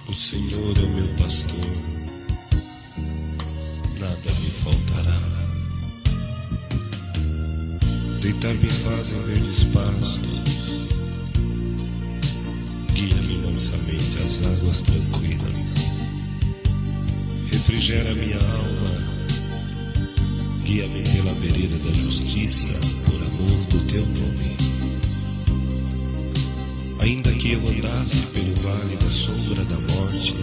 O Senhor é o meu pastor, nada me faltará. Deitar-me faz em verdes pastos, guia-me mansamente às águas tranquilas. Refrigera minha alma, guia-me pela vereda da justiça, por amor do teu nome. Ainda que eu andasse pelo vale da sombra da morte,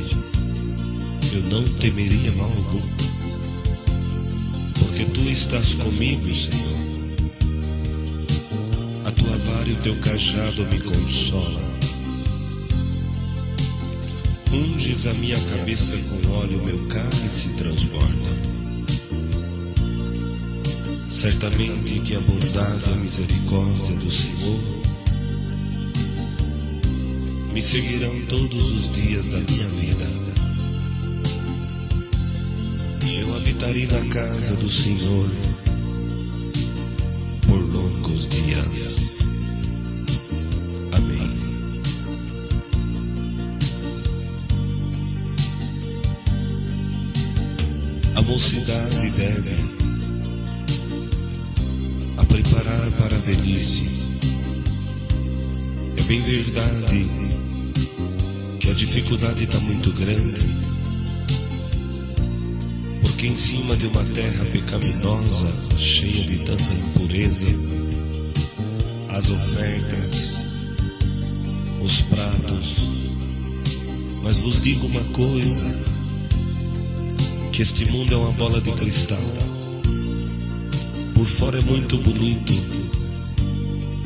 eu não temeria mal algum, porque tu estás comigo, Senhor. A tua vara e o teu cajado me consolam. Unges a minha cabeça com óleo, meu cálice transborda. Certamente que a bondade e a misericórdia do Senhor me seguirão todos os dias da minha vida. Eu habitarei na casa do Senhor por longos dias. Amém. A mocidade deve a preparar para a velhice. É bem verdade que a dificuldade está muito grande, porque em cima de uma terra pecaminosa, cheia de tanta impureza, as ofertas, os pratos. Mas vos digo uma coisa, que este mundo é uma bola de cristal. Por fora é muito bonito,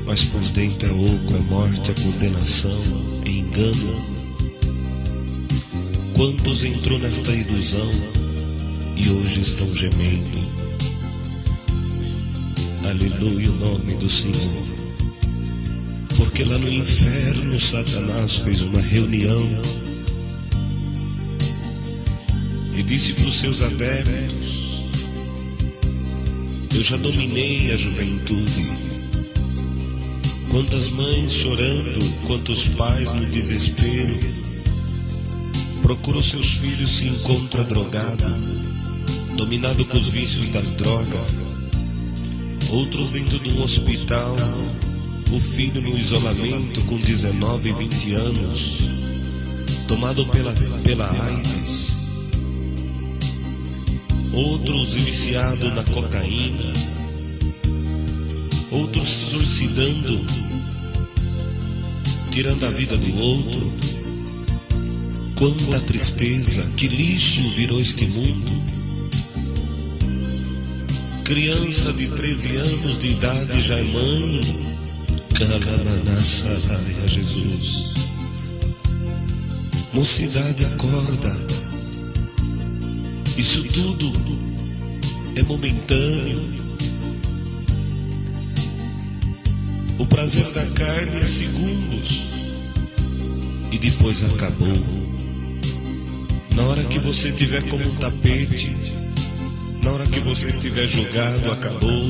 mas por dentro é oco, é morte, é condenação, é engano. Quantos entrou nesta ilusão e hoje estão gemendo? Aleluia, o nome do Senhor. Porque lá no inferno Satanás fez uma reunião e disse para os seus adeptos: eu já dominei a juventude. Quantas mães chorando, quantos pais no desespero, procuram seus filhos, se encontra drogado, dominado com os vícios das drogas. Outros dentro de um hospital, o filho no isolamento com 19 e 20 anos, tomado pela AIDS. Outros viciados na cocaína, outros se suicidando, tirando a vida do outro. Quanta tristeza, que lixo virou este mundo. Criança de 13 anos de idade já é mãe. Calananassaraia, Jesus. Mocidade, acorda. Isso tudo é momentâneo. O prazer da carne é segundos e depois acabou. Na hora que você estiver como um tapete, na hora que você estiver jogado, acabou.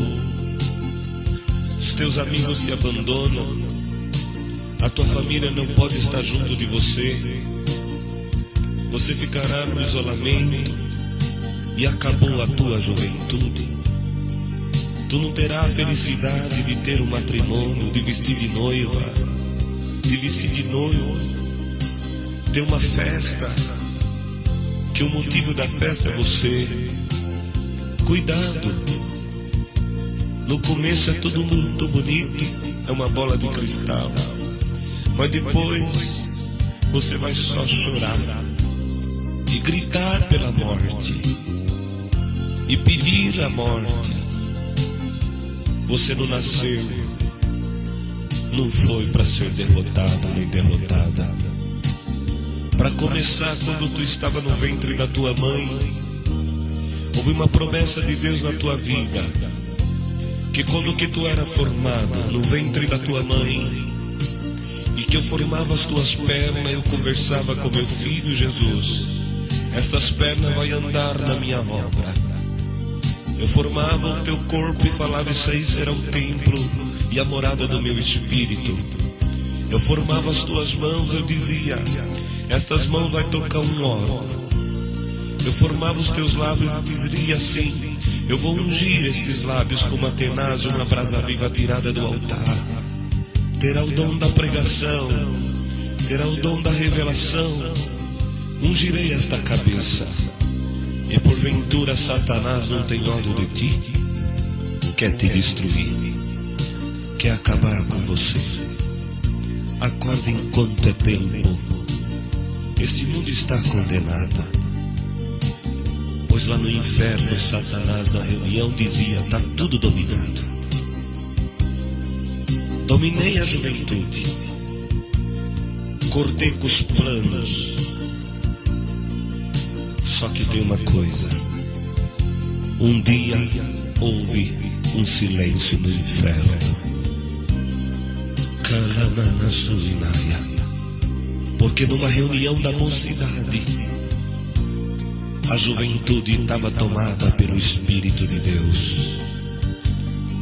Os teus amigos te abandonam, a tua família não pode estar junto de você. Você ficará no isolamento e acabou a tua juventude. Tu não terá a felicidade de ter um matrimônio, de vestir de noiva, de vestir de noivo, ter uma festa, que o motivo da festa é você. Cuidado, no começo é tudo muito bonito, é uma bola de cristal, mas depois você vai só chorar e gritar pela morte e pedir a morte. Você não nasceu, não foi para ser derrotado nem derrotada. Para começar, quando tu estava no ventre da tua mãe, houve uma promessa de Deus na tua vida, que quando que tu era formado no ventre da tua mãe, e que eu formava as tuas pernas, eu conversava com meu filho Jesus: estas pernas vão andar na minha obra. Eu formava o teu corpo e falava: isso aí será o templo e a morada do meu espírito. Eu formava as tuas mãos, eu dizia: estas mãos vai tocar um órgão. Eu formava os teus lábios e diria assim: eu vou ungir estes lábios com uma tenaz, uma brasa viva tirada do altar. Terá o dom da pregação, terá o dom da revelação. Ungirei esta cabeça. E porventura Satanás não tem ódio de ti? Quer te destruir, quer acabar com você. Acorda enquanto é tempo. Este mundo está condenado, pois lá no inferno Satanás na reunião dizia: tá tudo dominado. Dominei a juventude, cortei com os planos. Só que tem uma coisa: um dia houve um silêncio no inferno. Kalananasuinaia. Porque numa reunião da mocidade, a juventude estava tomada pelo Espírito de Deus.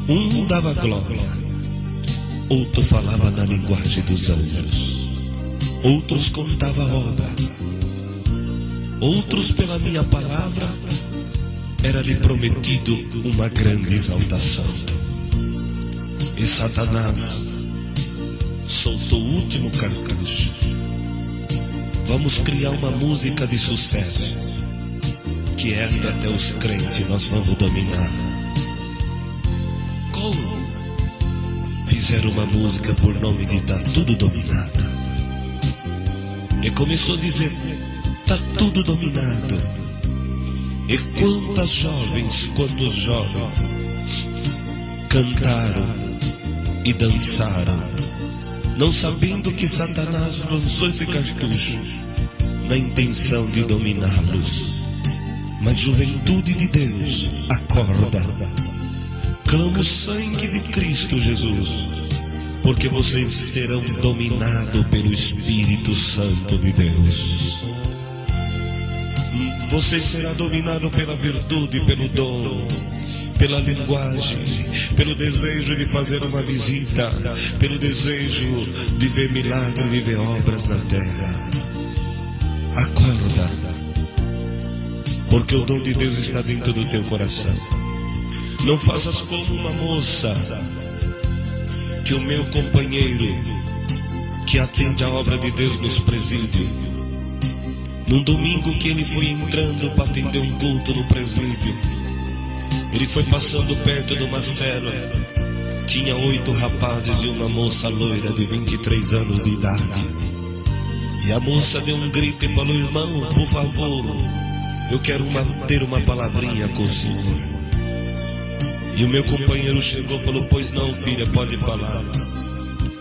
Um dava glória, outro falava na linguagem dos anjos, outros contava a obra, outros pela minha palavra era-lhe prometido uma grande exaltação. E Satanás soltou o último cartucho. Vamos criar uma música de sucesso, que esta até os crentes nós vamos dominar. Como? Fizeram uma música por nome de Tá Tudo Dominado. E começou a dizer: tá tudo dominado. E quantos jovens cantaram e dançaram, não sabendo que Satanás lançou esse cartucho na intenção de dominá-los. Mas juventude de Deus, acorda, clama o sangue de Cristo Jesus, porque vocês serão dominados pelo Espírito Santo de Deus. Você será dominado pela virtude, pelo dom, pela linguagem, pelo desejo de fazer uma visita, pelo desejo de ver milagres, de ver obras na terra. Acorda, porque o dom de Deus está dentro do teu coração. Não faças como uma moça, que o meu companheiro, que atende a obra de Deus nos presídios, num domingo que ele foi entrando para atender um culto no presídio, ele foi passando perto de uma cela. Tinha 8 rapazes e uma moça loira de 23 anos de idade. E a moça deu um grito e falou: irmão, por favor, eu quero ter uma palavrinha com o Senhor. E o meu companheiro chegou e falou: pois não, filha, pode falar.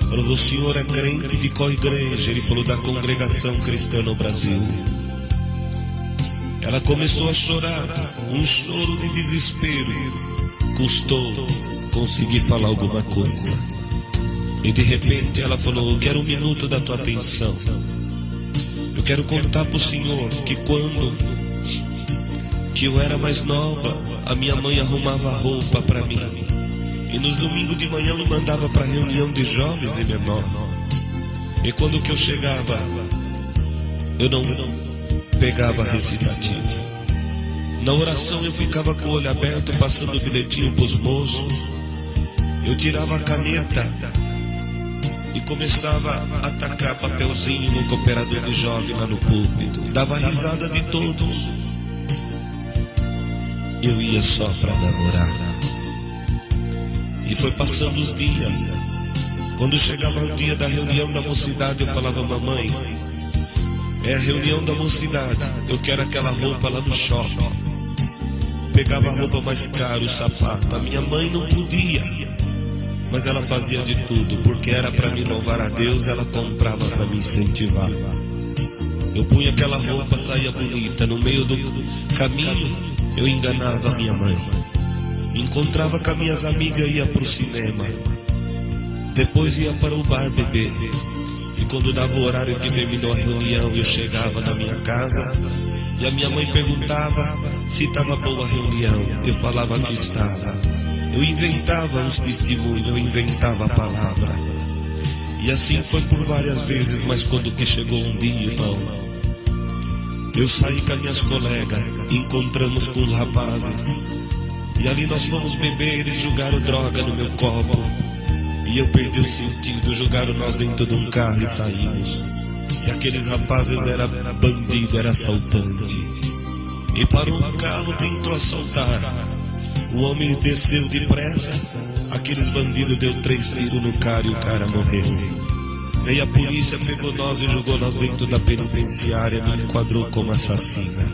Falou: o senhor é crente de qual igreja? Ele falou: da Congregação Cristã no Brasil. Ela começou a chorar, um choro de desespero. Custou conseguir falar alguma coisa. E de repente ela falou: eu quero 1 minuto da tua atenção. Eu quero contar para o senhor que quando eu era mais nova, a minha mãe arrumava roupa para mim. E nos domingos de manhã me mandava para reunião de jovens e menor. E quando que eu chegava, eu não pegava recitativo. Na oração eu ficava com o olho aberto, passando o bilhetinho para os moços. Eu tirava a caneta e começava a atacar papelzinho no cooperador de jovem lá no púlpito. Dava risada de todos. Eu ia só para namorar. E foi passando os dias. Quando chegava o dia da reunião da mocidade, eu falava: mamãe, é a reunião da mocidade, eu quero aquela roupa lá no shopping. Pegava a roupa mais cara, o sapato. A minha mãe não podia, mas ela fazia de tudo, porque era para me louvar a Deus. Ela comprava para me incentivar. Eu punha aquela roupa, saía bonita. No meio do caminho eu enganava a minha mãe. Encontrava com as minhas amigas, ia para o cinema, depois ia para o bar beber. E quando dava o horário que terminou a reunião, eu chegava na minha casa e a minha mãe perguntava se estava boa a reunião. Eu falava que estava. Eu inventava os testemunhos, eu inventava a palavra. E assim foi por várias vezes, mas quando que chegou um dia, irmão, eu saí com as minhas colegas, encontramos com os rapazes, e ali nós fomos beber, eles jogaram droga no meu copo, e eu perdi o sentido, jogaram nós dentro de um carro e saímos. E aqueles rapazes eram bandidos, era assaltante. E parou um carro, tentou assaltar. O homem desceu depressa, aqueles bandidos deu 3 tiros no cara e o cara morreu. Veio a polícia, pegou nós e jogou nós dentro da penitenciária, me enquadrou como assassina.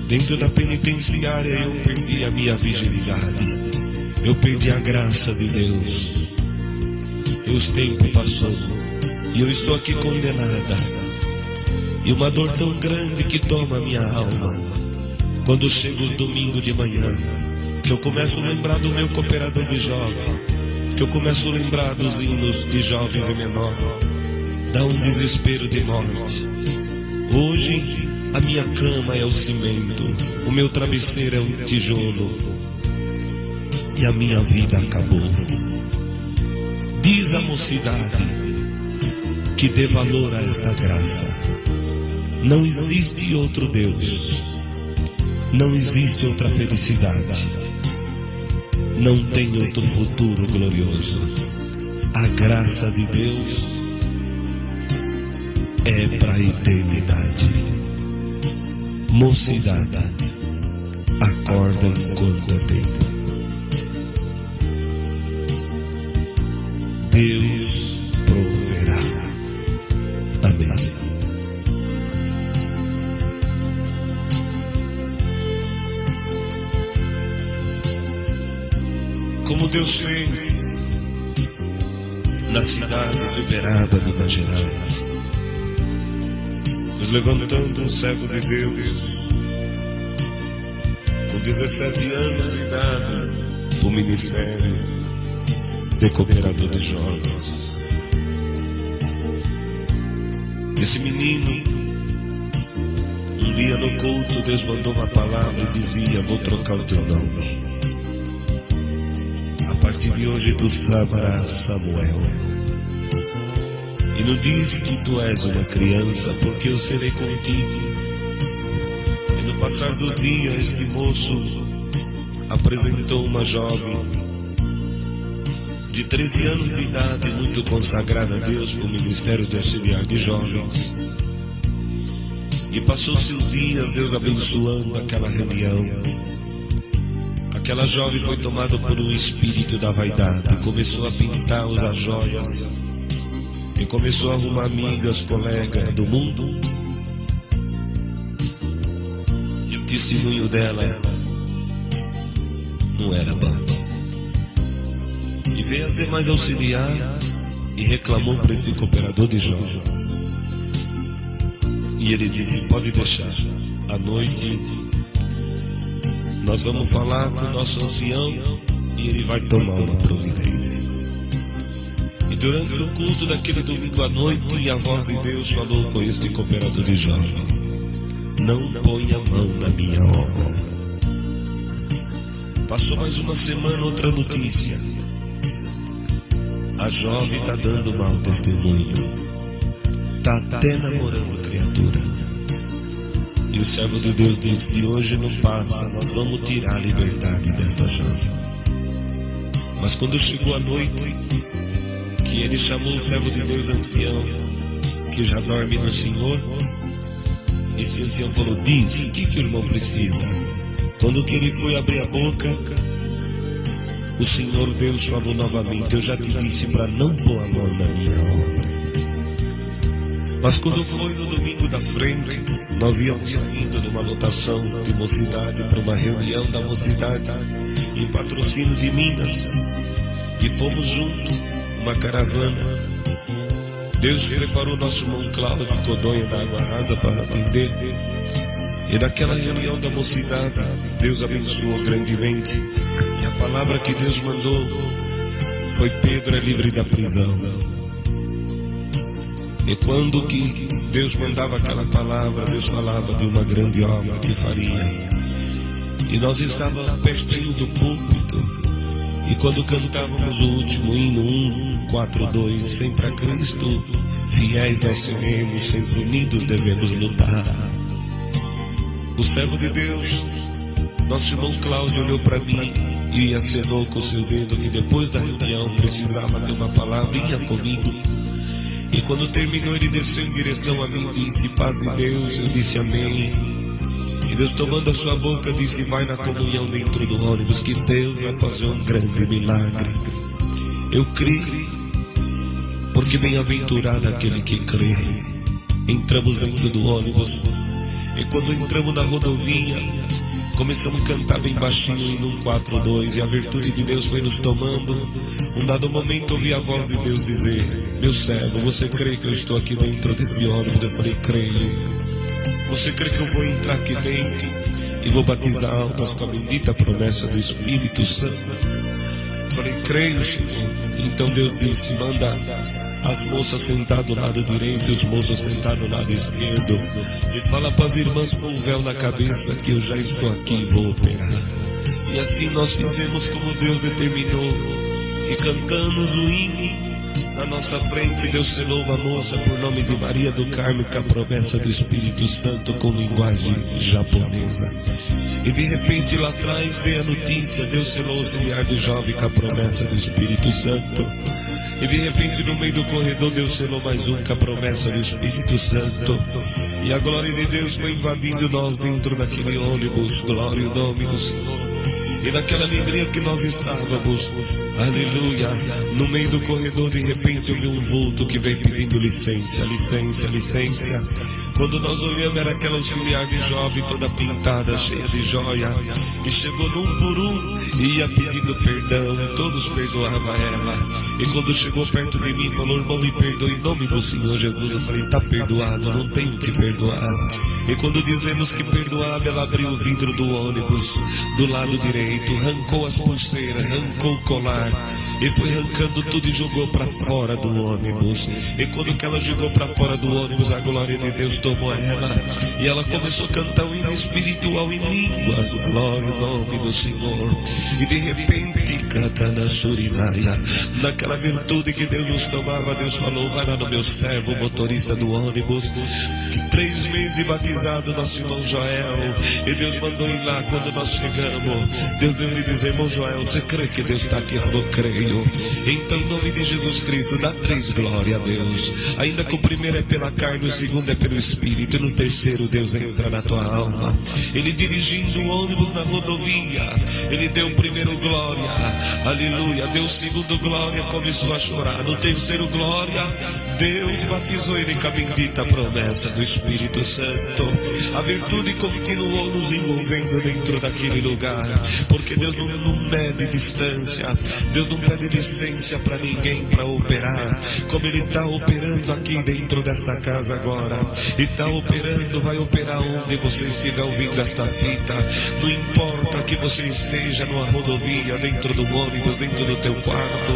Dentro da penitenciária eu perdi a minha virgindade, eu perdi a graça de Deus. E os tempos passou e eu estou aqui condenada. E uma dor tão grande que toma minha alma quando chega os domingos de manhã, que eu começo a lembrar do meu cooperador de jovem, que eu começo a lembrar dos hinos de jovens e menor. Dá um desespero de morte. Hoje a minha cama é o cimento, o meu travesseiro é um tijolo, e a minha vida acabou. Diz a mocidade que dê valor a esta graça. Não existe outro Deus, não existe outra felicidade, não tem outro futuro glorioso. A graça de Deus é para a eternidade. Mocidade, acorda enquanto é tempo. Deus proverá. Amém. Como Deus fez na cidade de Uberaba, Minas Gerais, nos levantando um servo de Deus com 17 anos de idade para o ministério de cooperador de jovens. Esse menino, um dia no culto, Deus mandou uma palavra e dizia: vou trocar o teu nome. A partir de hoje tu chamarás Samuel. E não diz que tu és uma criança, porque eu serei contigo. E no passar dos dias, este moço apresentou uma jovem de 13 anos de idade, muito consagrada a Deus para o ministério de auxiliar de jovens. E passou-se os dias, Deus abençoando aquela reunião. Aquela jovem foi tomada por um espírito da vaidade, começou a pintar, usar joias, e começou a arrumar amigas, colegas do mundo. E o testemunho dela não era bom. E veio as demais auxiliar e reclamou para esse cooperador de jovens. E ele disse: pode deixar, à noite nós vamos falar com o nosso ancião e ele vai tomar uma providência. E durante o culto daquele domingo à noite, a voz de Deus falou com este cooperador de jovem: não ponha a mão na minha obra. Passou mais uma semana, outra notícia: a jovem está dando mau testemunho, está até namorando criatura. E o servo de Deus disse: de hoje não passa, nós vamos tirar a liberdade desta jovem. Mas quando chegou a noite, que ele chamou o servo de Deus ancião, que já dorme no Senhor, e esse ancião falou: diz, o que o irmão precisa? Quando que ele foi abrir a boca, o Senhor Deus falou novamente: eu já te disse para não pôr a mão na minha obra. Mas quando foi no domingo da frente, nós íamos saindo de uma lotação de mocidade para uma reunião da mocidade em Patrocínio de Minas, e fomos juntos, uma caravana. Deus preparou nosso irmão Cláudio Codonha da Água Rasa para atender. E naquela reunião da mocidade, Deus abençoou grandemente. E a palavra que Deus mandou foi: Pedro é livre da prisão. E quando que Deus mandava aquela palavra, Deus falava de uma grande obra que faria. E nós estávamos pertinho do púlpito, E quando cantávamos o último hino 142, sempre a Cristo, fiéis nós seremos, sempre unidos devemos lutar. O servo de Deus, nosso irmão Cláudio, olhou para mim e acenou com o seu dedo que depois da reunião precisava ter uma palavrinha comigo. E quando terminou, ele desceu em direção a mim e disse: paz de Deus. Eu disse amém. E Deus, tomando a sua boca, disse: vai na comunhão dentro do ônibus, que Deus vai fazer um grande milagre. Eu criei, porque bem-aventurado aquele que crê. Entramos dentro do ônibus, e quando entramos na rodovia, começamos a cantar bem baixinho em 142, e a virtude de Deus foi nos tomando. Um dado momento ouvi a voz de Deus dizer: meu servo, você crê que eu estou aqui dentro desse ônibus? Eu falei: creio. Você crê que eu vou entrar aqui dentro e vou batizar almas com a bendita promessa do Espírito Santo? Falei: creio, Senhor. Então Deus disse: manda as moças sentar do lado direito e os moços sentar do lado esquerdo, e fala para as irmãs pôr o véu na cabeça que eu já estou aqui e vou operar. E assim nós fizemos como Deus determinou, e cantamos o hino. Na nossa frente Deus selou uma moça por nome de Maria do Carmo com a promessa do Espírito Santo com linguagem japonesa. E de repente lá atrás veio a notícia: Deus selou o auxiliar de jovem com a promessa do Espírito Santo. E de repente no meio do corredor Deus selou mais um com a promessa do Espírito Santo. E a glória de Deus foi invadindo nós dentro daquele ônibus. Glória ao nome do Senhor. E naquela alegria que nós estávamos, aleluia, no meio do corredor de repente eu vi um vulto que veio pedindo licença, licença, licença. Quando nós olhamos, era aquela auxiliar de jovem toda pintada, cheia de joia, e chegou num por um e ia pedindo perdão. Todos perdoavam ela. E quando chegou perto de mim, falou: irmão, me perdoe em nome do Senhor Jesus. Eu falei: tá perdoado, não tenho que perdoar. E quando dizemos que perdoava, ela abriu o vidro do ônibus do lado direito, arrancou as pulseiras, arrancou o colar, e foi arrancando tudo e jogou para fora do ônibus. E quando que ela jogou para fora do ônibus, a glória de Deus tomou ela, e ela começou a cantar o hino espiritual em línguas. Glória ao nome do Senhor. E de repente, Katana Surinaia, naquela virtude que Deus nos tomava, Deus falou: vai lá no meu servo, o motorista do ônibus, que 3 meses de batizado, nosso irmão Joel. E Deus mandou ir lá. Quando nós chegamos, Deus deu de dizer: irmão Joel, você crê que Deus está aqui? Eu falou: creio. Então, em nome de Jesus Cristo, dá 3 glória a Deus. Ainda que o primeiro é pela carne, o segundo é pelo Espírito, e no terceiro Deus entra na tua alma. Ele dirigindo o ônibus na rodovia, ele deu o primeiro glória, aleluia. Deu o segundo glória, começou a chorar. No terceiro glória, Deus batizou ele com a bendita promessa do Espírito Santo. A virtude continuou nos envolvendo dentro daquele lugar, porque Deus não mede distância, Deus não pede licença para ninguém para operar, como Ele está operando aqui dentro desta casa agora. E está operando, vai operar onde você estiver ouvindo esta fita. Não importa que você esteja numa rodovia, dentro do ônibus, dentro do teu quarto,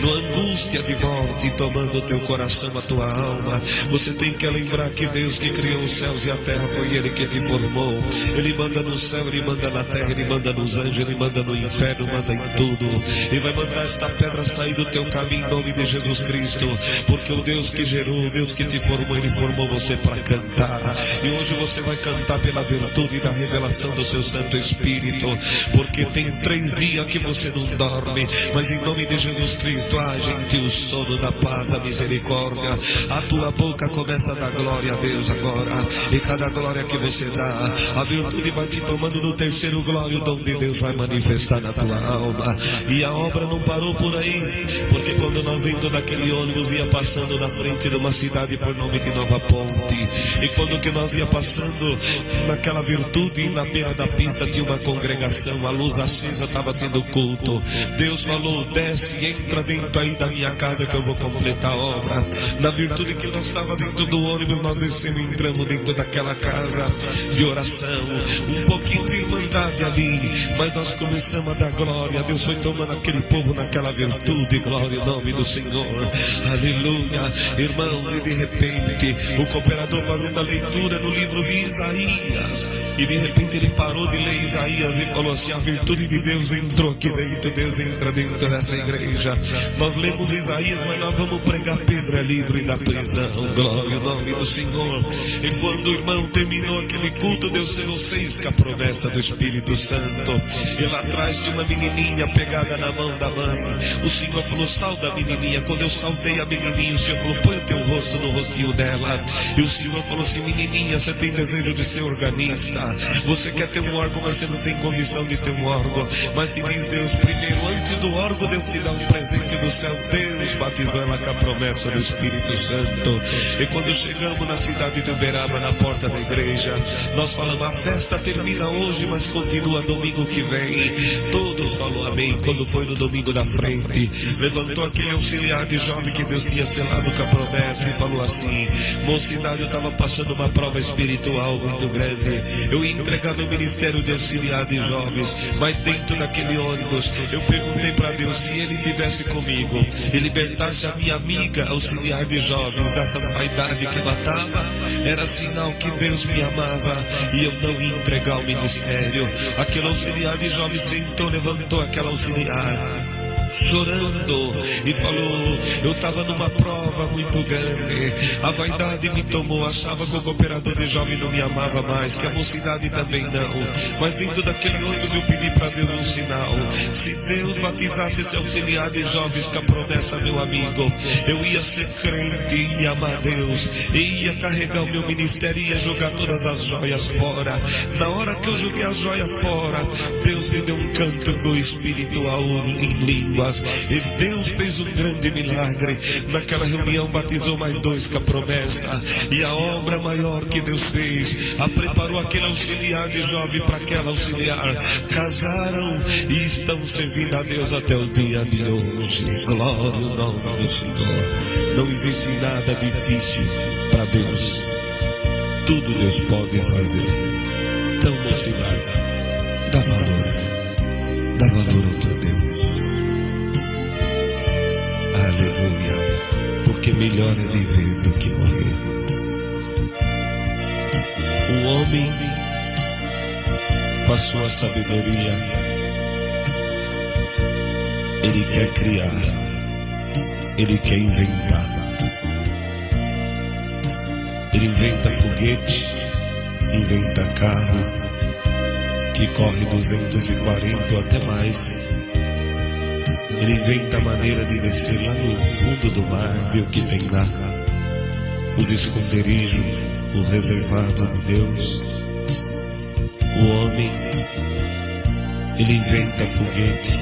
numa angústia de morte tomando o teu coração, a tua alma. Você tem que lembrar que Deus que criou os céus e a terra foi Ele que te formou. Ele manda no céu, Ele manda na terra, Ele manda nos anjos, Ele manda no inferno, manda em tudo. E vai mandar esta pedra sair do teu caminho em nome de Jesus Cristo, porque o Deus que gerou, o Deus que te formou, Ele formou você para cantar. E hoje você vai cantar pela virtude da revelação do seu Santo Espírito, porque tem 3 dias que você não dorme, mas em nome de Jesus Cristo, gente, o sono da paz, da misericórdia. A tua boca começa a dar glória a Deus agora, e cada glória que você dá, a virtude vai te tomando. No terceiro glória, o dom de Deus vai manifestar na tua alma. E a obra não parou por aí, porque quando nós dentro daquele ônibus ia passando na frente de uma cidade por nome de Nova Ponte, e quando que nós ia passando naquela virtude, na beira da pista tinha uma congregação, a luz acesa, estava tendo culto. Deus falou: desce, entra dentro aí da minha casa que eu vou completar a obra. Na virtude que nós estava dentro do ônibus, nós descemos e entramos dentro daquela casa de oração, um pouquinho de irmandade ali, mas nós começamos a dar glória. Deus foi tomando aquele povo naquela virtude. Glória ao nome do Senhor, aleluia. Irmãos, e de repente o cooperador pregador fazendo a leitura no livro de Isaías. E de repente ele parou de ler Isaías e falou assim: a virtude de Deus entrou aqui dentro, Deus entra dentro dessa igreja. Nós lemos Isaías, mas nós vamos pregar Pedro é livre da prisão. Glória ao nome do Senhor. E quando o irmão terminou aquele culto, Deus selou 6 com a promessa do Espírito Santo. E lá atrás tinha uma menininha pegada na mão da mãe. O Senhor falou: salda a menininha. Quando eu saudei a menininha, o Senhor falou: põe o teu rosto no rostinho dela. E o Senhor falou assim: menininha, você tem desejo de ser organista, você quer ter um órgão, mas você não tem condição de ter um órgão. Mas te diz Deus, primeiro, antes do órgão, Deus te dá um presente do céu. Deus batizou ela com a promessa do Espírito Santo. E quando chegamos na cidade de Uberaba, na porta da igreja, nós falamos: a festa termina hoje, mas continua domingo que vem. Todos falaram amém. Quando foi no domingo da frente, levantou aquele auxiliar de jovem que Deus tinha selado com a promessa e falou assim: mocidade, eu estava passando uma prova espiritual muito grande. Eu ia entregar meu ministério de auxiliar de jovens, mas dentro daquele ônibus eu perguntei para Deus se Ele estivesse comigo e libertasse a minha amiga auxiliar de jovens dessas vaidades que ela estava, era sinal que Deus me amava e eu não ia entregar o ministério. Aquele auxiliar de jovens sentou, levantou aquela auxiliar chorando e falou: eu estava numa prova muito grande, a vaidade me tomou, achava que o cooperador de jovem não me amava mais, que a mocidade também não, mas dentro daquele ônibus eu pedi para Deus um sinal. Se Deus batizasse esse auxiliar de jovens com a promessa, meu amigo, eu ia ser crente, ia amar Deus, ia carregar o meu ministério, ia jogar todas as joias fora. Na hora que eu joguei as joias fora, Deus me deu um cântico espiritual em língua. E Deus fez um grande milagre. Naquela reunião batizou mais 2 com a promessa. E a obra maior que Deus fez, preparou aquele auxiliar de jovem para aquela auxiliar. Casaram e estão servindo a Deus até o dia de hoje. Glória ao nome do Senhor. Não existe nada difícil para Deus. Tudo Deus pode fazer. Então, mocidade, dá valor ao teu Deus. Aleluia, porque melhor é viver do que morrer. O homem, com a sua sabedoria, ele quer criar, ele quer inventar. Ele inventa foguete, inventa carro, que corre 240 ou até mais. Ele inventa a maneira de descer lá no fundo do mar, ver o que tem lá, os esconderijos, o reservado de Deus. O homem, ele inventa foguete,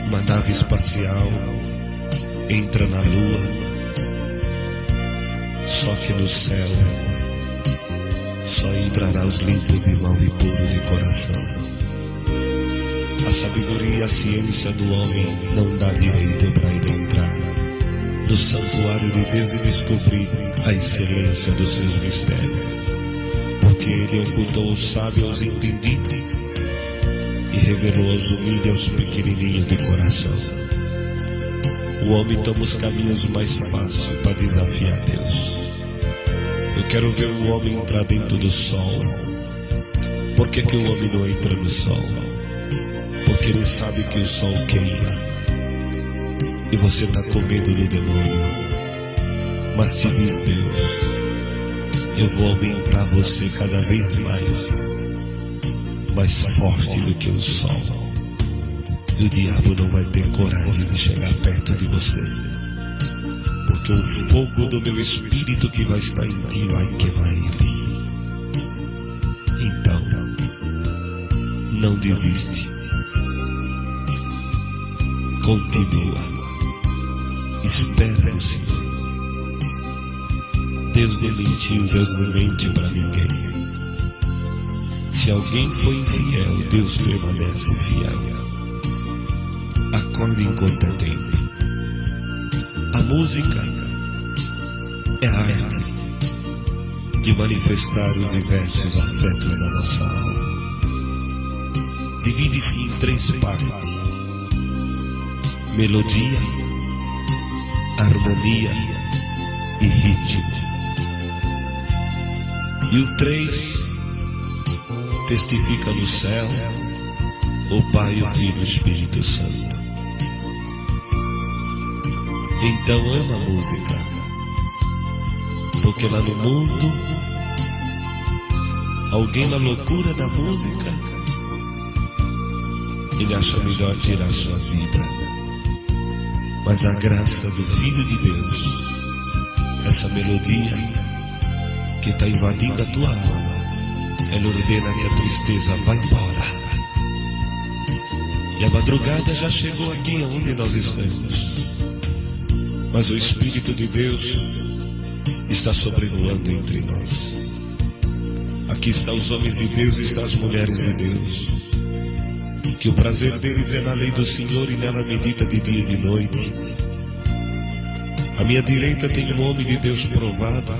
uma nave espacial, entra na lua. Só que no céu só entrará os limpos de mão e puro de coração. A sabedoria e a ciência do homem não dá direito para ele entrar no santuário de Deus e descobrir a excelência dos seus mistérios, porque ele ocultou os sábios aos entendidos e revelou aos humildes e aos pequenininhos de coração. O homem toma os caminhos mais fáceis para desafiar Deus. Eu quero ver o homem entrar dentro do sol. Por que o homem não entra no sol? Porque ele sabe que o sol queima e você está com medo do demônio. Mas te diz Deus: eu vou aumentar você cada vez mais forte do que o sol. E o diabo não vai ter coragem de chegar perto de você, porque o fogo do meu espírito que vai estar em ti vai queimar ele. Então, não desiste. Continua, espera no Senhor. Deus não mentiu, Deus não mente para ninguém. Se alguém foi infiel, Deus permanece fiel. Acorde enquanto é tempo. A música é a arte de manifestar os diversos afetos da nossa alma. Divide-se em 3 partes: melodia, harmonia e ritmo. E o 3 testifica no céu o Pai, o Filho e o Espírito Santo. Então ama a música, porque lá no mundo, alguém na loucura da música, ele acha melhor tirar sua vida. Mas na graça do Filho de Deus, essa melodia que está invadindo a tua alma, ela ordena que a tristeza vá embora. E a madrugada já chegou aqui onde nós estamos, mas o Espírito de Deus está sobrevoando entre nós. Aqui estão os homens de Deus e estão as mulheres de Deus, que o prazer deles é na lei do Senhor e nela medita de dia e de noite. À minha direita tem um homem de Deus provado,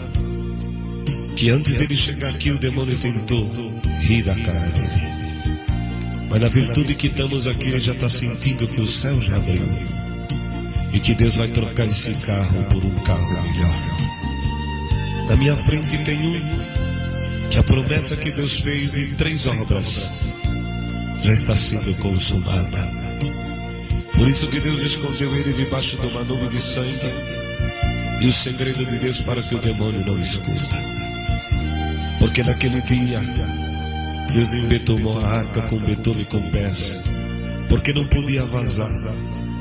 que antes dele chegar aqui o demônio tentou rir da cara dele. Mas na virtude que estamos aqui, ele já está sentindo que o céu já abriu e que Deus vai trocar esse carro por um carro melhor. Na minha frente tem um que a promessa que Deus fez de 3 obras já está sendo consumada. Por isso que Deus escondeu ele debaixo de uma nuvem de sangue, e o segredo de Deus para que o demônio não escuta. Porque naquele dia Deus embetumou a arca com betume e com pés, porque não podia vazar,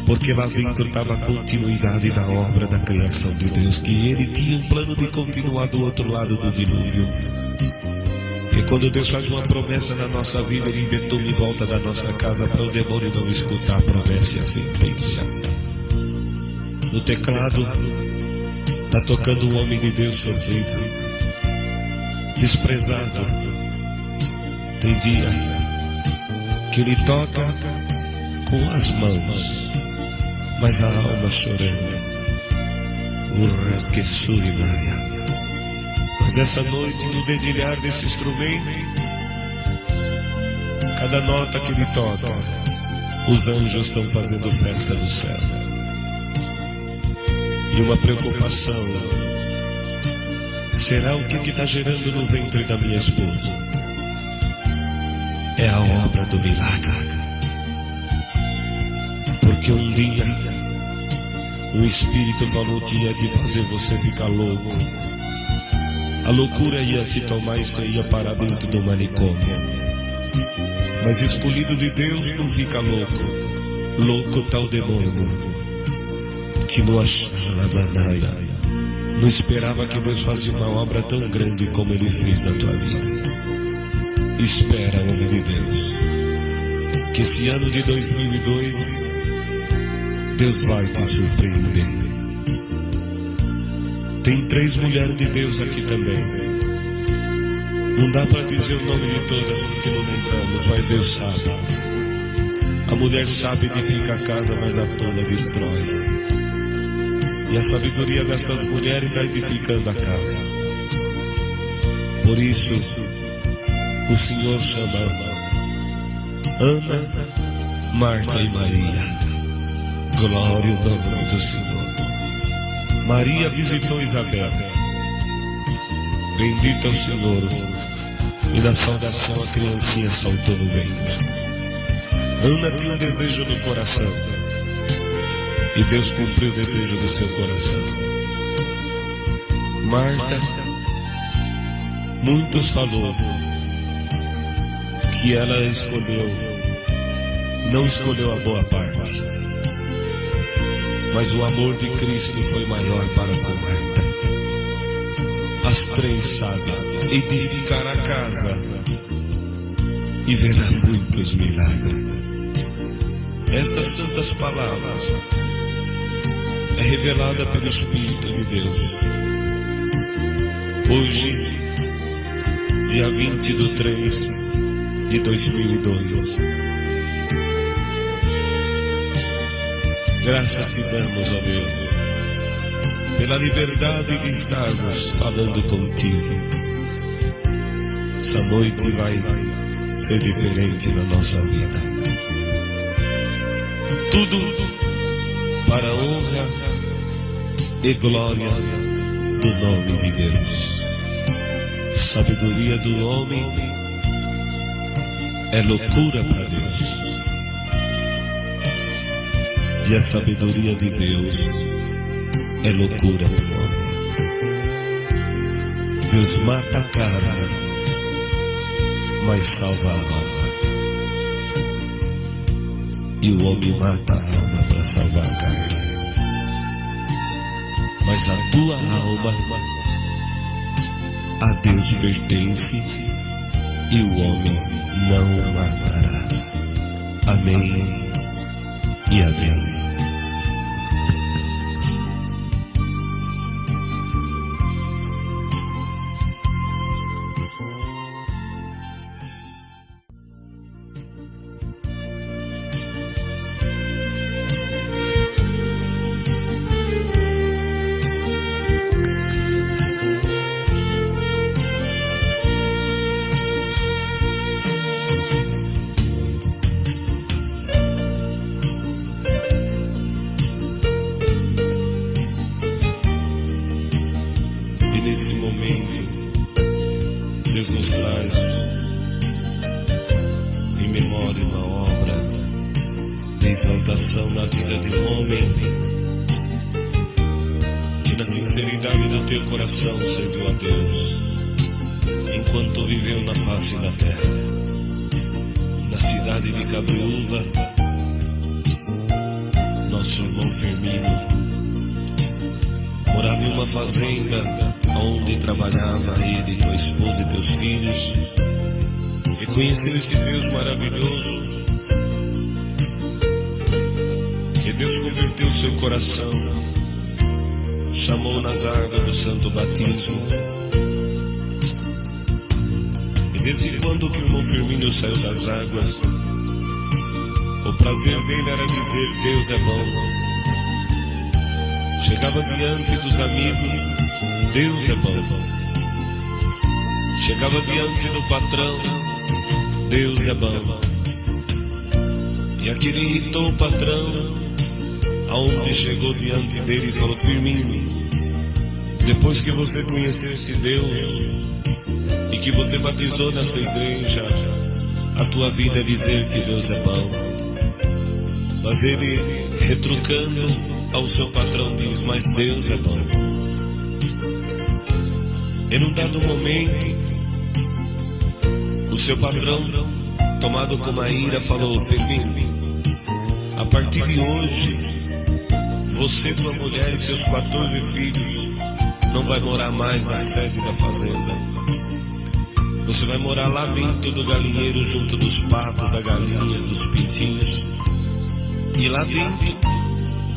porque lá dentro estava a continuidade da obra da criação de Deus, que ele tinha um plano de continuar do outro lado do dilúvio. E quando Deus faz uma promessa na nossa vida, ele embetume em volta da nossa casa para o demônio não escutar a promessa e a sentença. No teclado está tocando um homem de Deus sofrido, desprezado. Tem dia que ele toca com as mãos, mas a alma chorando. O que surinária. Mas nessa noite, no dedilhar desse instrumento, cada nota que ele toca, os anjos estão fazendo festa no céu. E uma preocupação: será o que está gerando no ventre da minha esposa? É a obra do milagre. Porque um dia o Espírito falou que ia te fazer você ficar louco. A loucura ia te tomar e você ia parar dentro do manicômio. Mas escolhido de Deus não fica louco. Louco tá o demônio, que não achava banaia, não esperava que Deus fazia uma obra tão grande como Ele fez na tua vida. Espera, homem de Deus, que esse ano de 2002 Deus vai te surpreender. Tem 3 mulheres de Deus aqui também. Não dá para dizer o nome de todas porque não lembramos, mas Deus sabe. A mulher sabe edificar a casa, mas a tola destrói. E a sabedoria destas mulheres está edificando a casa. Por isso o Senhor chama Ana, Marta e Maria. Glória ao nome do Senhor. Maria visitou Isabel. Bendito é o Senhor. E na saudação a criancinha saltou no ventre. Ana tinha um desejo no coração, e Deus cumpriu o desejo do seu coração. Marta, muitos falou que ela não escolheu a boa parte, mas o amor de Cristo foi maior para com Marta. As 3 sabem edificar a casa e verá muitos milagres. Estas santas palavras é revelada pelo Espírito de Deus. Hoje, dia 20/3/2002, graças te damos, ó Deus, pela liberdade de estarmos falando contigo. Essa noite vai ser diferente na nossa vida. Tudo para a honra e glória do nome de Deus. Sabedoria do homem é loucura para Deus. E a sabedoria de Deus é loucura para o homem. Deus mata a carne, mas salva a alma. E o homem mata a alma para salvar a carne. Mas a tua alma a Deus pertence e o homem não matará. Amém e amém. Nesse momento, Deus nos traz em memória uma obra de exaltação na vida de um homem que na sinceridade do teu coração serviu a Deus enquanto viveu na face da terra. Na cidade de Cabreúva, nosso irmão Firmino morava em uma fazenda onde trabalhava ele, tua esposa e teus filhos, e conheceu esse Deus maravilhoso, e Deus converteu seu coração, chamou nas águas do santo batismo, e desde quando que o irmão Firmino saiu das águas, o prazer dele era dizer: Deus é bom. Chegava diante dos amigos: Deus é bom. Chegava diante do patrão: Deus é bom. E aquele irritou o patrão, aonde chegou diante dele e falou: Firmino, depois que você conheceu esse Deus e que você batizou nesta igreja, a tua vida é dizer que Deus é bom. Mas ele, retrucando ao seu patrão, diz: mas Deus é bom. Em um dado momento, o seu patrão, tomado com uma ira, falou: Firmino, a partir de hoje, você, tua mulher e seus 14 filhos não vai morar mais na sede da fazenda. Você vai morar lá dentro do galinheiro, junto dos patos, da galinha, dos pintinhos. E lá dentro,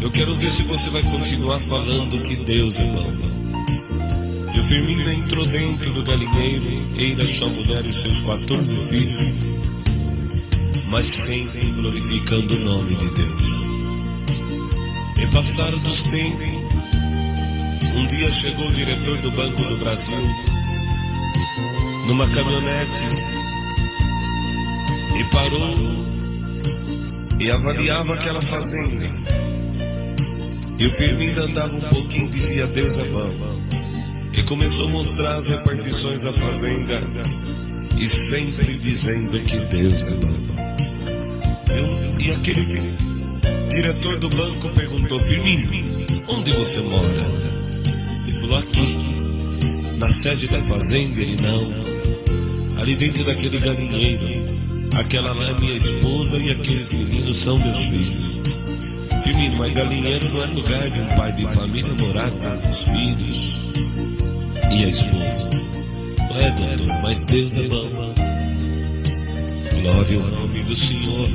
eu quero ver se você vai continuar falando que Deus é bom. E o Firmino entrou dentro do galinheiro, ele, a sua mulher e seus 14 filhos, mas sempre glorificando o nome de Deus. E passaram dos tempos, um dia chegou o diretor do Banco do Brasil, numa caminhonete, e parou e avaliava aquela fazenda. E o Firmino andava um pouquinho e dizia: Deus é bom. E começou a mostrar as repartições da fazenda, e sempre dizendo que Deus é bom. E aquele diretor do banco perguntou: Firmino, onde você mora? Ele falou: aqui, na sede da fazenda. Ele: não, ali dentro daquele galinheiro. Aquela lá é minha esposa e aqueles meninos são meus filhos. Firmino, mas galinheiro não é lugar de um pai de família morar com os filhos e a esposa. É, doutor, mas Deus é bom. Glória ao nome do Senhor.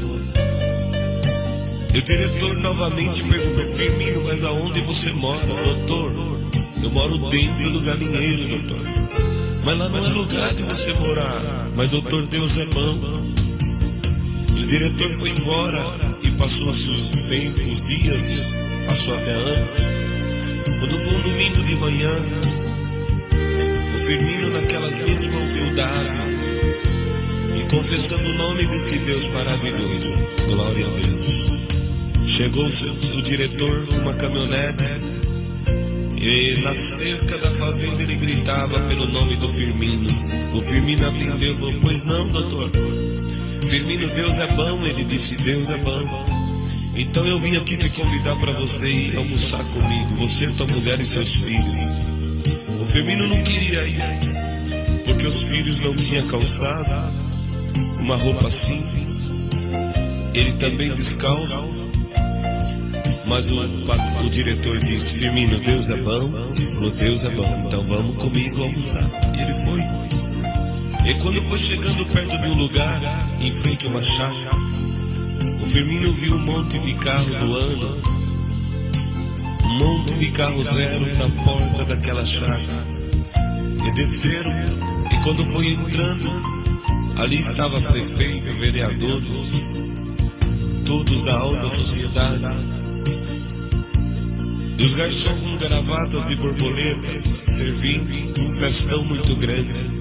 E o diretor novamente perguntou: Firmino, mas aonde você mora? Doutor, eu moro dentro do galinheiro, doutor. Mas lá não é lugar de você morar. Mas doutor, Deus é bom. E o diretor foi embora e passou-se os tempos, os dias, passou até anos. Quando foi um domingo de manhã, o Firmino, naquela mesma humildade e confessando o nome, diz que Deus maravilhoso, glória a Deus. Chegou o diretor com uma caminhonete E na cerca da fazenda ele gritava pelo nome do Firmino. O Firmino atendeu e falou: pois não, doutor. Firmino, Deus é bom. Ele disse: Deus é bom. Então eu vim aqui te convidar para você ir almoçar comigo, você, tua mulher e seus filhos. O Firmino não queria ir, porque os filhos não tinham calçado, uma roupa simples, ele também descalço. Mas o diretor disse: Firmino, Deus é bom. Ele falou: Deus é bom, então vamos comigo almoçar. E ele foi. E quando foi chegando perto de um lugar, em frente a uma chácara, o Firmino viu um monte de carro do ano, um monte de carro zero na porta daquela chácara. E desceram, e quando foi entrando, ali estava prefeito, vereadores, todos da alta sociedade. E os garçons com gravatas de borboletas, servindo um festão muito grande.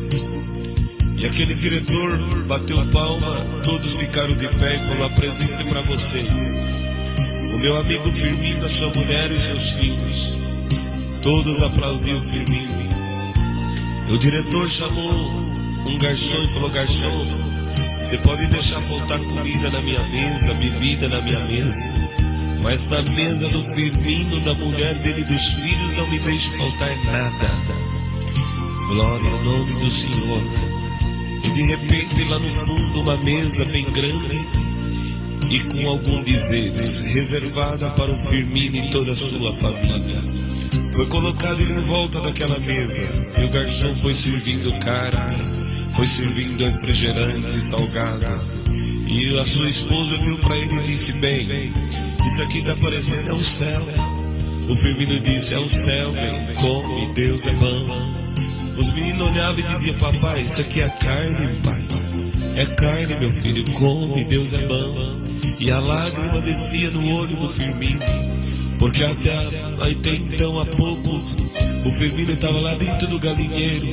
E aquele diretor bateu palma, todos ficaram de pé e falou: apresente para vocês o meu amigo Firmino, a sua mulher e seus filhos. Todos aplaudiram Firmino. O diretor chamou um garçom e falou: garçom, você pode deixar faltar comida na minha mesa, bebida na minha mesa, mas na mesa do Firmino, da mulher dele e dos filhos, não me deixe faltar nada. Glória ao nome do Senhor. E de repente, lá no fundo, uma mesa bem grande e com alguns dizeres, reservada para o Firmino e toda a sua família. Foi colocado ele em volta daquela mesa, e o garçom foi servindo carne, foi servindo refrigerante, salgado. E a sua esposa viu para ele e disse: bem, isso aqui está parecendo é o céu. O Firmino disse: é o céu, bem, come, Deus é bom. Os meninos olhavam e diziam: papai, isso aqui é carne, pai. É carne, meu filho, come, Deus é bom. E a lágrima descia no olho do Firmino, porque até então, há pouco, o Firmino estava lá dentro do galinheiro,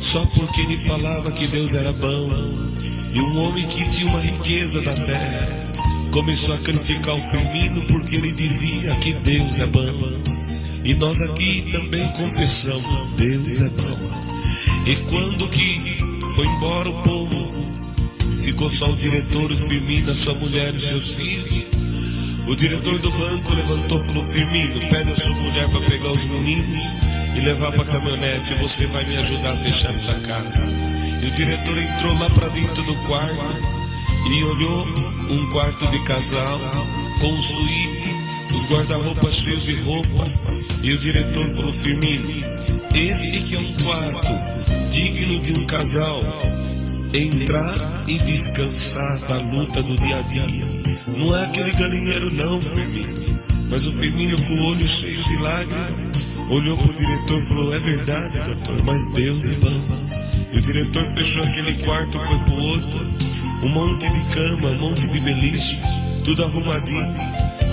só porque ele falava que Deus era bom. E um homem que tinha uma riqueza da terra começou a criticar o Firmino porque ele dizia que Deus é bom. E nós aqui também confessamos: Deus é bom. E quando que foi embora o povo, ficou só o diretor, o Firmino, a sua mulher e seus filhos. O diretor do banco levantou e falou: Firmino, pede a sua mulher para pegar os meninos e levar para a caminhonete, você vai me ajudar a fechar esta casa. E o diretor entrou lá para dentro do quarto e olhou um quarto de casal com suíte, os guarda-roupas cheios de roupa. E o diretor falou: Firmino, este que é um quarto digno de um casal entrar e descansar da luta do dia a dia. Não é aquele galinheiro não, Firmino. Mas o Firmino, com o olho cheio de lágrimas, olhou para o diretor e falou: é verdade, doutor, mas Deus é bom. E o diretor fechou aquele quarto, foi para o outro, um monte de cama, um monte de beliche, tudo arrumadinho.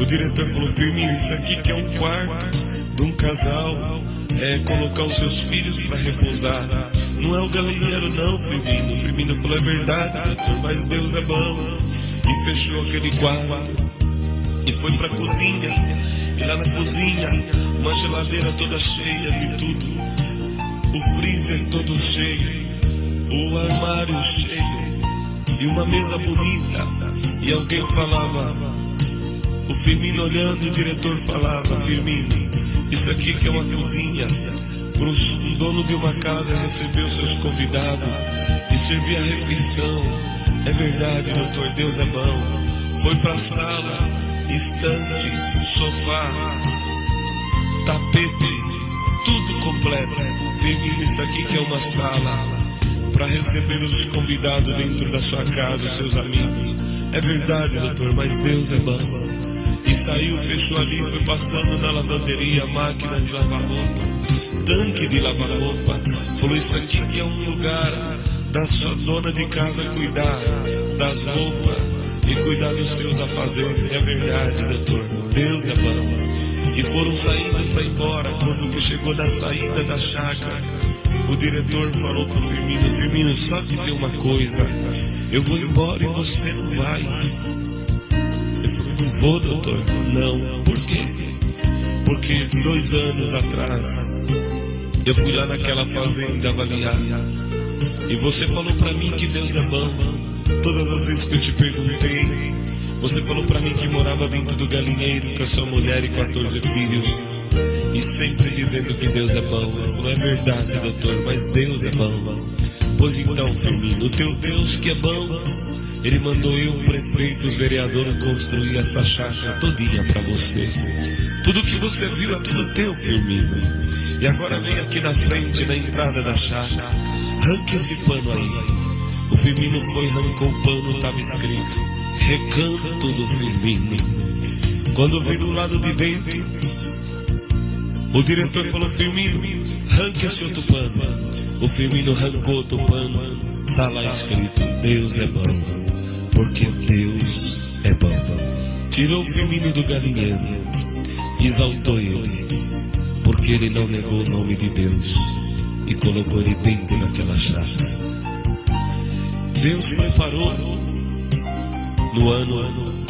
O diretor falou: Firmino, isso aqui que é um quarto de um casal, é colocar os seus filhos para repousar. Não é o galinheiro não, Firmino. O Firmino falou: é verdade, doutor, mas Deus é bom. E fechou aquele quarto e foi para a cozinha. E lá na cozinha, uma geladeira toda cheia de tudo, o freezer todo cheio, o armário cheio e uma mesa bonita. E alguém falava, o Firmino olhando, o diretor falava: Firmino, isso aqui que é uma cozinha para um dono de uma casa receber os seus convidados e servir a refeição. É verdade, doutor, Deus é bom. Foi para a sala, estante, sofá, tapete, tudo completo. Firmino, isso aqui que é uma sala para receber os convidados dentro da sua casa, os seus amigos. É verdade, doutor, mas Deus é bom. E saiu, fechou ali, foi passando na lavanderia, máquina de lavar roupa, tanque de lavar roupa. Falou: isso aqui que é um lugar da sua dona de casa cuidar das roupas e cuidar dos seus afazeres. É verdade, doutor, Deus é bom. E foram saindo para ir embora. Quando que chegou na saída da chácara, o diretor falou para o Firmino: Firmino, só te dizer uma coisa, eu vou embora e você não vai. Ele falou: não vou, doutor. Não. Por quê? porque 2 anos atrás eu fui lá naquela fazenda avaliar, e você falou pra mim que Deus é bom. Todas as vezes que eu te perguntei, você falou pra mim que morava dentro do galinheiro com a sua mulher e 14 filhos, e sempre dizendo que Deus é bom. Ele falou: é verdade, doutor, mas Deus é bom. Pois então, Firmino, o teu Deus que é bom, Ele mandou eu, o prefeito, os vereadores, construir essa chácara todinha pra você. Tudo que você viu é tudo teu, Firmino. E agora vem aqui na frente, na entrada da chácara, arranque esse pano aí. O Firmino foi, arrancou o pano, estava escrito: Recanto do Firmino. Quando veio do lado de dentro, o diretor falou: Firmino, arranque esse outro pano. O Firmino arrancou outro pano, está lá escrito: Deus é bom, porque Deus é bom. Tirou o Firmino do galinheiro, exaltou ele, porque ele não negou o nome de Deus e colocou ele dentro daquela chácara. Deus preparou no ano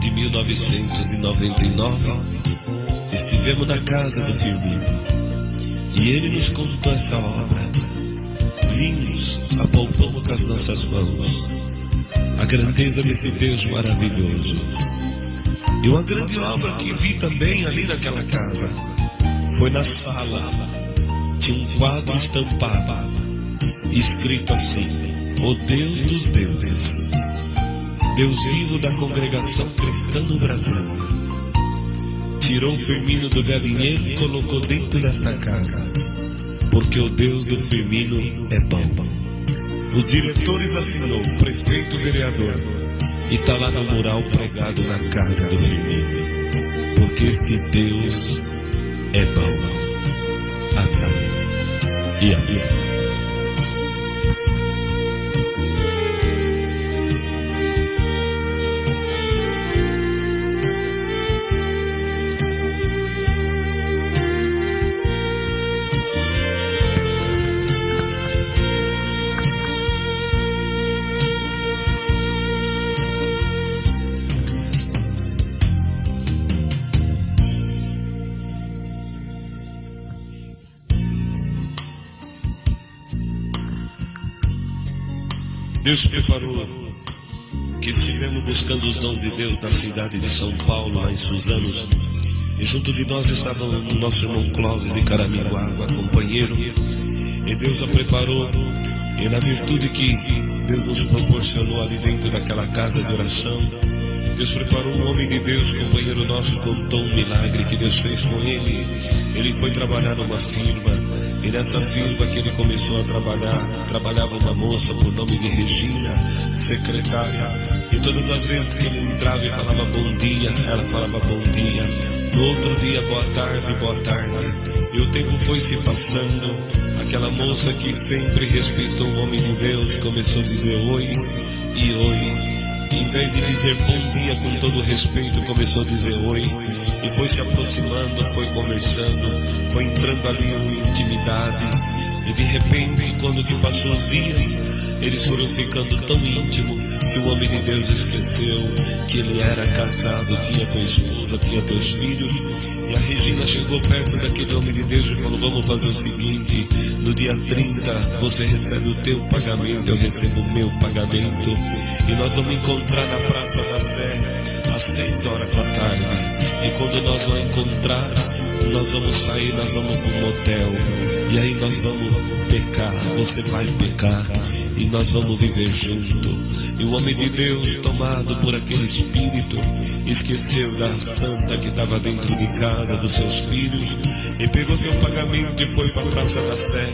de 1999, estivemos na casa do Firmino e ele nos contou essa obra. Vimos, apalpamos com as nossas mãos a grandeza desse Deus maravilhoso. E uma grande obra que vi também ali naquela casa foi na sala. Tinha um quadro estampado, escrito assim: O Deus dos deuses, Deus vivo da congregação cristã no Brasil. Tirou o Firmino do galinheiro e colocou dentro desta casa, porque o Deus do Firmino é bom. Os diretores assinou, o prefeito, o vereador, e está lá no mural pregado na casa do Firmino, porque este Deus é bom. Amém e amém. Deus preparou que estivemos buscando os dons de Deus na cidade de São Paulo, lá em Suzanos, e junto de nós estava o nosso irmão Clóvis de Caraminguava, companheiro, e Deus a preparou, e na virtude que Deus nos proporcionou ali dentro daquela casa de oração, Deus preparou um homem de Deus, companheiro nosso, contou um milagre que Deus fez com ele. Ele foi trabalhar numa firma, e nessa firma que ele começou a trabalhar, trabalhava uma moça por nome de Regina, secretária, e todas as vezes que ele entrava e falava bom dia, ela falava bom dia. No outro dia, boa tarde, e o tempo foi se passando. Aquela moça que sempre respeitou o homem de Deus começou a dizer oi e oi. Em vez de dizer bom dia com todo respeito, começou a dizer oi. E foi se aproximando, foi conversando, foi entrando ali em intimidade. E de repente, quando que passou os dias, eles foram ficando tão íntimos que o homem de Deus esqueceu que ele era casado, tinha tua esposa, tinha teus filhos. E a Regina chegou perto daquele homem de Deus e falou: vamos fazer o seguinte, no dia 30 você recebe o teu pagamento, eu recebo o meu pagamento, e nós vamos encontrar na Praça da Sé às 6 horas da tarde. E quando nós vamos encontrar, nós vamos sair, nós vamos para um motel, e aí nós vamos pecar, você vai pecar, e nós vamos viver junto. E o homem de Deus, tomado por aquele espírito, esqueceu da santa que estava dentro de casa, dos seus filhos, e pegou seu pagamento e foi para a Praça da Sé.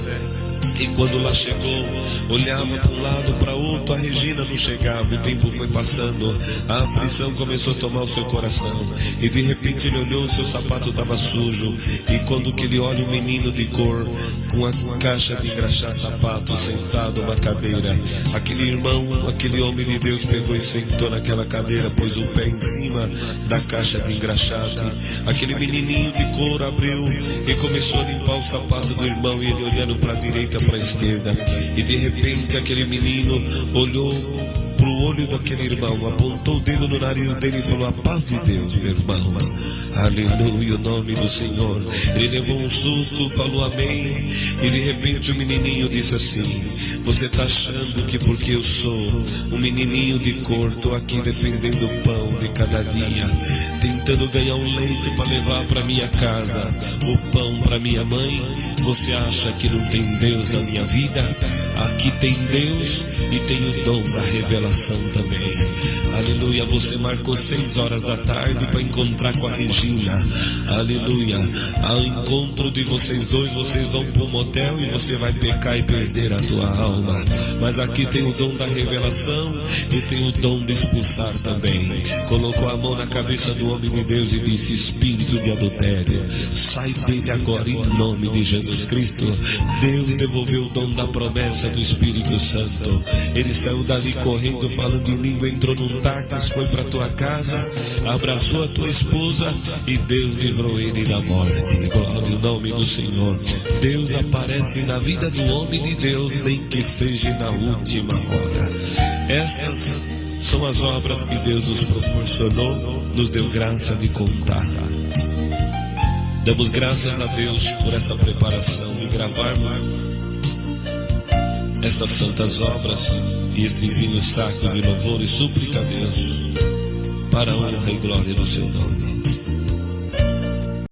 E quando lá chegou, olhava para um lado, para outro, a Regina não chegava, o tempo foi passando, a aflição começou a tomar o seu coração, e de repente ele olhou, seu sapato estava sujo, e quando que ele olha o menino de cor, com a caixa de engraxar sapato, sentado numa cadeira, aquele irmão, aquele homem de Deus pegou e sentou naquela cadeira, pôs o pé em cima da caixa de engraxate, aquele menininho de cor abriu, e começou a limpar o sapato do irmão, e ele olhando para a direita, para a esquerda, e de repente aquele menino olhou para o olho daquele irmão, apontou o dedo no nariz dele e falou: a paz de Deus, meu irmão. Aleluia, o nome do Senhor. Ele levou um susto, falou amém, e de repente o menininho disse assim: você está achando que porque eu sou um menininho de cor, estou aqui defendendo o pão de cada dia, tentando ganhar um leite para levar para minha casa, o pão para minha mãe, você acha que não tem Deus na minha vida? Aqui tem Deus e tem o dom da revelação também. Aleluia, você marcou 6 horas da tarde para encontrar com a Regina. Aleluia, ao encontro de vocês dois, vocês vão para um motel e você vai pecar e perder a tua alma. Mas aqui tem o dom da revelação e tem o dom de expulsar também. Colocou a mão na cabeça do homem de Deus e disse: espírito de adultério, sai dele agora em nome de Jesus Cristo. Deus devolveu o dom da promessa do Espírito Santo. Ele saiu dali correndo, falando em língua, entrou num táxi, foi para tua casa, abraçou a tua esposa e Deus livrou ele da morte. Glória ao nome do Senhor. Deus aparece na vida do homem de Deus, nem que seja na última hora. Estas são as obras que Deus nos proporcionou, nos deu graça de contar. Damos graças a Deus por essa preparação de gravarmos estas santas obras e esse vinho sacro de louvor e súplica a Deus, para a honra e glória do seu nome.